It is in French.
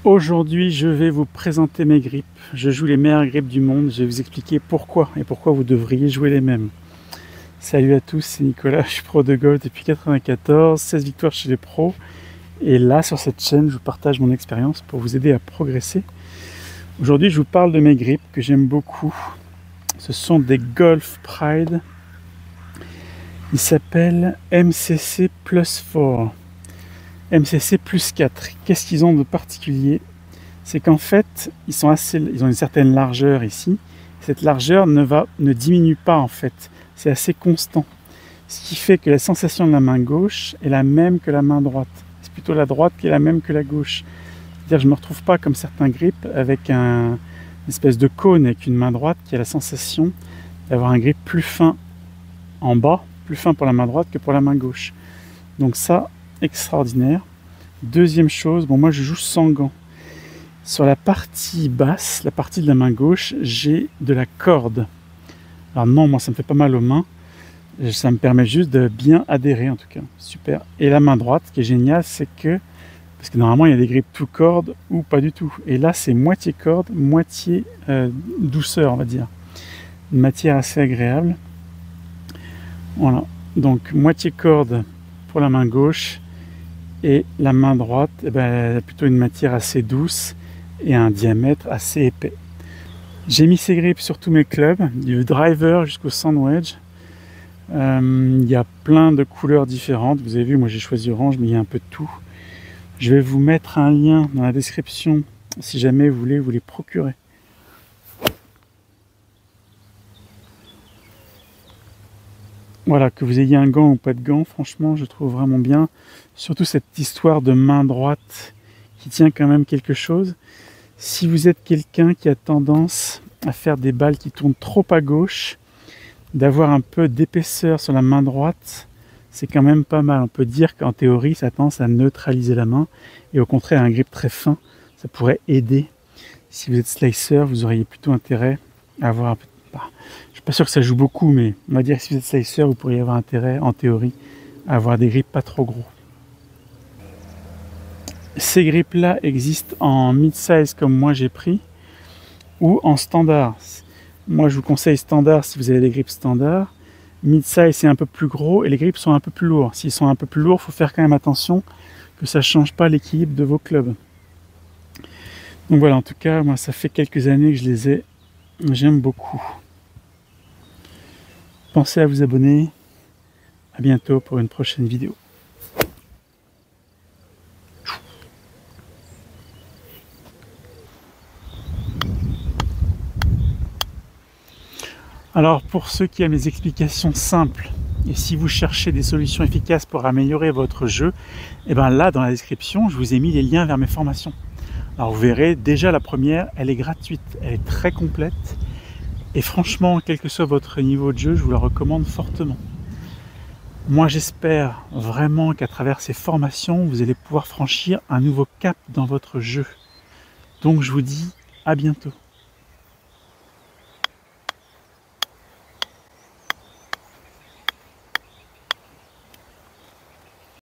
Aujourd'hui, je vais vous présenter mes grips. Je joue les meilleures grips du monde. Je vais vous expliquer pourquoi et pourquoi vous devriez jouer les mêmes. Salut à tous, c'est Nicolas. Je suis pro de golf depuis 1994, 16 victoires chez les pros. Et là, sur cette chaîne, je vous partage mon expérience pour vous aider à progresser. Aujourd'hui, je vous parle de mes grips que j'aime beaucoup. Ce sont des Golf Pride. Ils s'appellent MCC Plus 4. MCC plus 4. Qu'est-ce qu'ils ont de particulier? C'est qu'en fait, ils ont une certaine largeur ici. Cette largeur ne diminue pas en fait. C'est assez constant. Ce qui fait que la sensation de la main gauche est la même que la main droite. C'est plutôt la droite qui est la même que la gauche. C'est-à-dire que je ne me retrouve pas comme certains grips avec une espèce de cône avec une main droite qui a la sensation d'avoir un grip plus fin en bas, plus fin pour la main droite que pour la main gauche. Donc ça, extraordinaire. Deuxième chose, moi je joue sans gants. Sur la partie basse, la partie de la main gauche, j'ai de la corde. Alors non, moi ça me fait pas mal aux mains. Ça me permet juste de bien adhérer en tout cas. Super. Et la main droite, ce qui est génial, c'est que, parce que normalement il y a des grips tout corde ou pas du tout. Et là c'est moitié corde, moitié douceur on va dire. Une matière assez agréable. Voilà. Donc moitié corde pour la main gauche. Et la main droite, elle a plutôt une matière assez douce et un diamètre assez épais. J'ai mis ces grips sur tous mes clubs, du driver jusqu'au sandwich. Il y a plein de couleurs différentes. Vous avez vu, moi j'ai choisi orange, mais il y a un peu de tout. Je vais vous mettre un lien dans la description si jamais vous voulez vous les procurer. Voilà, que vous ayez un gant ou pas de gant, franchement, je trouve vraiment bien. Surtout cette histoire de main droite qui tient quand même quelque chose. Si vous êtes quelqu'un qui a tendance à faire des balles qui tournent trop à gauche, d'avoir un peu d'épaisseur sur la main droite, c'est quand même pas mal. On peut dire qu'en théorie, ça a tendance à neutraliser la main. Et au contraire, un grip très fin, ça pourrait aider. Si vous êtes slicer, vous auriez plutôt intérêt à avoir un peu... Je suis pas sûr que ça joue beaucoup, mais on va dire que si vous êtes slicer, vous pourriez avoir intérêt, en théorie, à avoir des grips pas trop gros. Ces grips-là existent en mid-size comme moi j'ai pris, ou en standard. Moi je vous conseille standard si vous avez des grips standards. Mid-size c'est un peu plus gros et les grips sont un peu plus lourds. S'ils sont un peu plus lourds, il faut faire quand même attention que ça ne change pas l'équilibre de vos clubs. Donc voilà, en tout cas, moi ça fait quelques années que je les ai. J'aime beaucoup. Pensez à vous abonner. À bientôt pour une prochaine vidéo. Alors pour ceux qui aiment les explications simples, et si vous cherchez des solutions efficaces pour améliorer votre jeu, et bien là dans la description, je vous ai mis les liens vers mes formations. Alors vous verrez, déjà la première, elle est gratuite, elle est très complète, et franchement, quel que soit votre niveau de jeu, je vous la recommande fortement. Moi j'espère vraiment qu'à travers ces formations, vous allez pouvoir franchir un nouveau cap dans votre jeu. Donc je vous dis à bientôt.